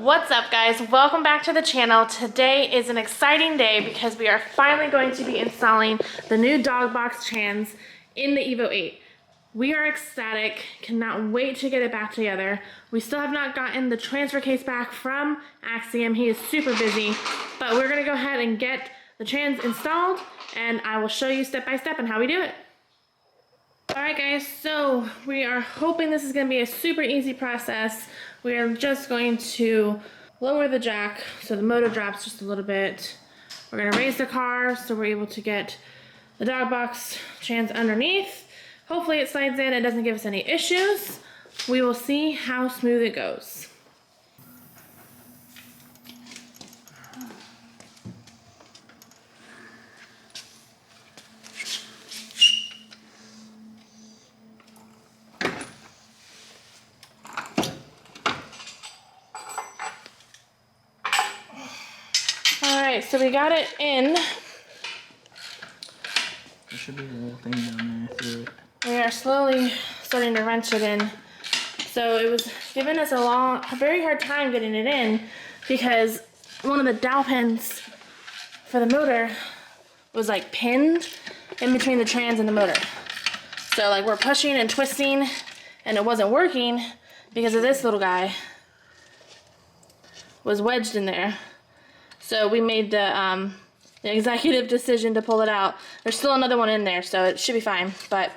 What's up, guys? Welcome back to the channel. Today is an exciting day because we are finally going to be installing the new dog box trans in the Evo 8. We are ecstatic, cannot wait to get it back together. We still have not gotten the transfer case back from Axiom. He is super busy, but we're gonna go ahead and get the trans installed and I will show you step by step on how we do it. Alright guys, so we are hoping this is going to be a super easy process. We are just going to lower the jack so the motor drops just a little bit. We're going to raise the car so we're able to get the dog box trans underneath. Hopefully it slides in and doesn't give us any issues. We will see how smooth it goes. Alright, so we got it in. There should be a little thing down there through it. We are slowly starting to wrench it in. So it was giving us a very hard time getting it in because one of the dowel pins for the motor was like pinned in between the trans and the motor. So like we're pushing and twisting and it wasn't working because of this little guy was wedged in there. So we made the executive decision to pull it out. There's still another one in there, so it should be fine, but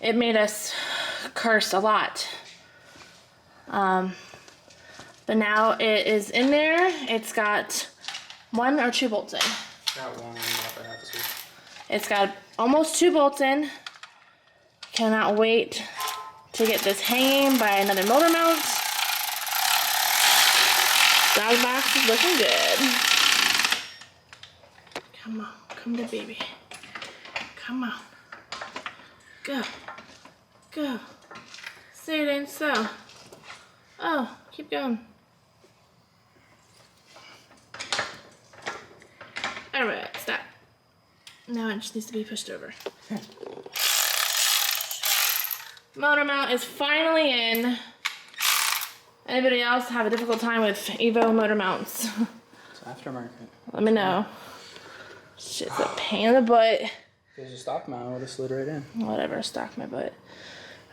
it made us curse a lot. But now it is in there. It's got 1 or 2 bolts in. Got one, about to have 2. It's got almost 2 bolts in. Cannot wait to get this hanging by another motor mount. Dog box is looking good. Come on, come to baby. Come on. Go. Go. Say it ain't so. Oh, keep going. Alright, stop. Now it just needs to be pushed over. Motor mount is finally in. Anybody else have a difficult time with Evo motor mounts? It's aftermarket. Let me know. Shit's a pain in the butt. There's a stock mount, it would have slid right in. Whatever, stock my butt.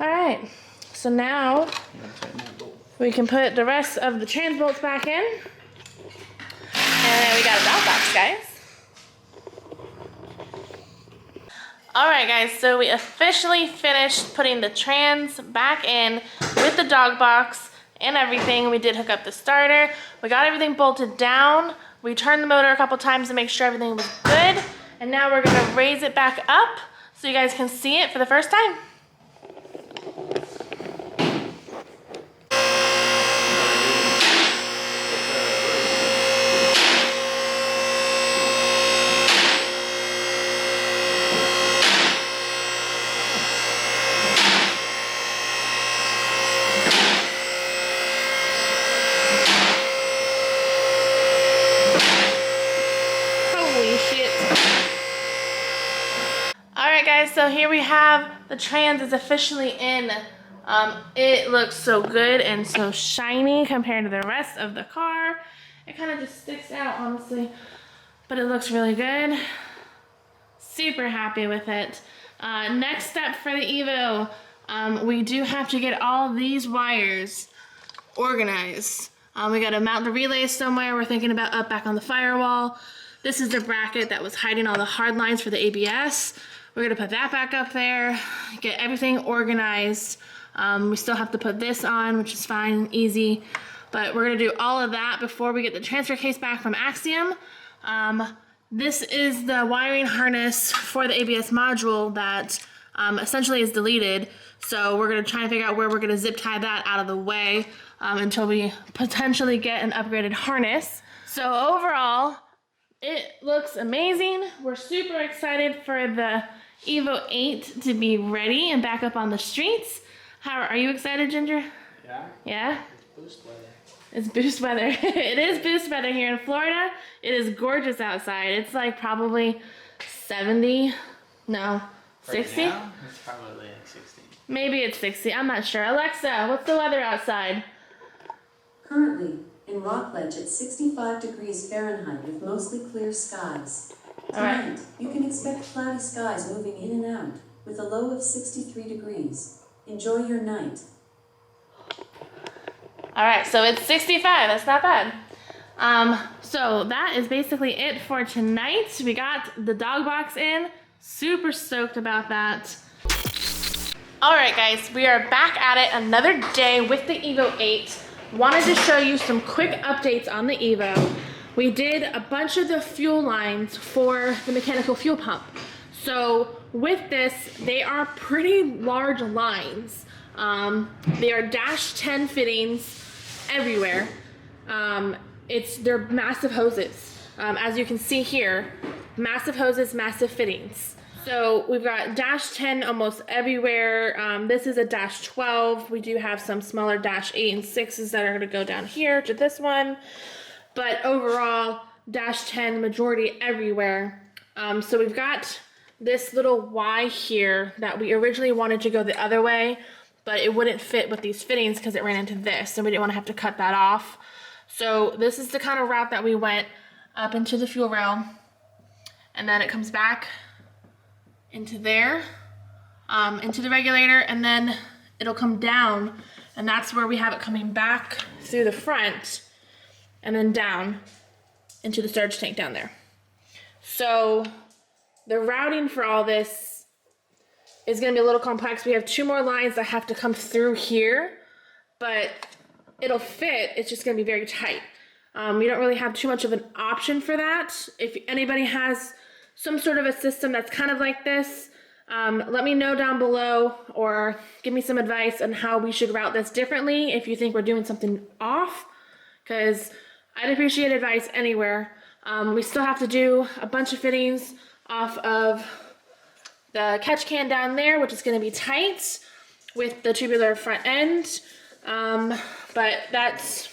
Alright, so now we can put the rest of the trans bolts back in. And then we got a dog box, guys. Alright guys, so we officially finished putting the trans back in with the dog box and everything. We did hook up the starter. We got everything bolted down. We turned the motor a couple times to make sure everything was good. And now we're gonna raise it back up so you guys can see it for the first time. Guys, so here we have the trans is officially in. It looks so good and so shiny compared to the rest of the car. It kind of just sticks out, honestly, but it looks really good. Super happy with it. Next step for the Evo, we do have to get all these wires organized. We got to mount the relays somewhere. We're thinking about up back on the firewall. This is the bracket that was hiding all the hard lines for the ABS. We're gonna put that back up there, get everything organized. We still have to put this on, which is fine, easy. But we're gonna do all of that before we get the transfer case back from Axiom. This is the wiring harness for the ABS module that essentially is deleted. So we're gonna try and figure out where we're gonna zip tie that out of the way until we potentially get an upgraded harness. So overall, it looks amazing. We're super excited for the Evo 8 to be ready and back up on the streets. How are you excited, Ginger? Yeah. Yeah? It's boost weather. It's boost weather. It is boost weather here in Florida. It is gorgeous outside. It's like probably 70, no, 60? Right now, it's probably like 60. Maybe it's 60, I'm not sure. Alexa, what's the weather outside? Currently, in Rockledge at 65 degrees Fahrenheit with mostly clear skies. Tonight, you can expect cloudy skies moving in and out with a low of 63 degrees. Enjoy your night. All right, so it's 65. That's not bad. So that is basically it for tonight. We got the dog box in. Super stoked about that. All right, guys, we are back at it another day with the Evo 8. Wanted to show you some quick updates on the Evo. We did a bunch of the fuel lines for the mechanical fuel pump. So with this, they are pretty large lines. They are dash 10 fittings everywhere. They're massive hoses. As you can see here, massive hoses, massive fittings. So we've got dash 10 almost everywhere. This is a dash 12. We do have some smaller dash 8 and 6s that are gonna go down here to this one. But overall, dash 10 majority everywhere. So we've got this little Y here that we originally wanted to go the other way, but it wouldn't fit with these fittings because it ran into this, and we didn't want to have to cut that off. So this is the kind of route that we went up into the fuel rail, and then it comes back into there, into the regulator, and then it'll come down, and that's where we have it coming back through the front, and then down into the surge tank down there. So the routing for all this is going to be a little complex. We have 2 more lines that have to come through here, but it'll fit. It's just going to be very tight. We don't really have too much of an option for that. If anybody has some sort of a system that's kind of like this, let me know down below or give me some advice on how we should route this differently if you think we're doing something off, because I'd appreciate advice anywhere. We still have to do a bunch of fittings off of the catch can down there, which is going to be tight with the tubular front end, but that's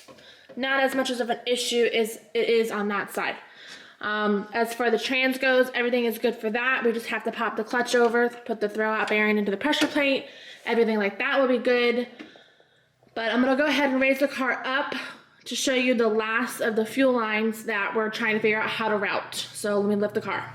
not as much of an issue as it is on that side. As far the trans goes, everything is good for that. We just have to pop the clutch over, put the throw out bearing into the pressure plate, everything like that will be good. But I'm going to go ahead and raise the car up to show you the last of the fuel lines that we're trying to figure out how to route. So let me lift the car.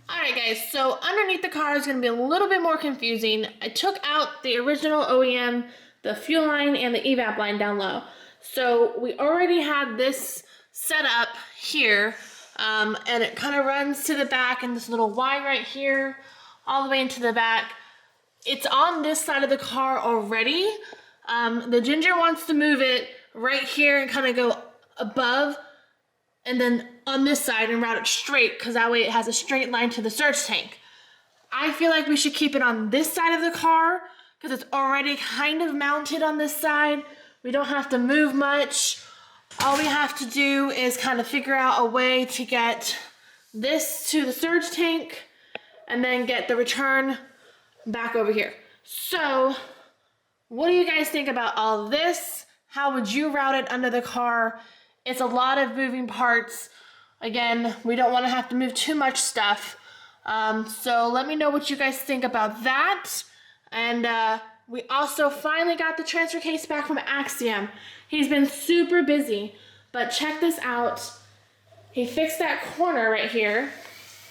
Alright guys, so underneath the car is going to be a little bit more confusing. I took out the original OEM, the fuel line, and the evap line down low. So we already had this set up here, and it kind of runs to the back in this little Y right here, all the way into the back. It's on this side of the car already. The Ginger wants to move it right here and kind of go above, and then on this side and route it straight, because that way it has a straight line to the surge tank. I feel like we should keep it on this side of the car because it's already kind of mounted on this side. We don't have to move much. All we have to do is kind of figure out a way to get this to the surge tank and then get the return back over here. So what do you guys think about all this? How would you route it under the car? It's a lot of moving parts. Again, we don't want to have to move too much stuff. So let me know what you guys think about that. And we also finally got the transfer case back from Axiom. He's been super busy, but check this out. He fixed that corner right here.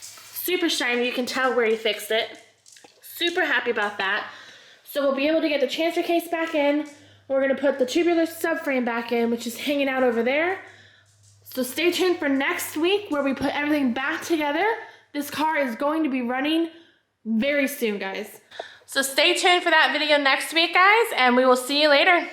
Super shiny, you can tell where he fixed it. Super happy about that. So we'll be able to get the transfer case back in. We're gonna put the tubular subframe back in, which is hanging out over there. So stay tuned for next week where we put everything back together. This car is going to be running very soon, guys. So stay tuned for that video next week, guys, and we will see you later.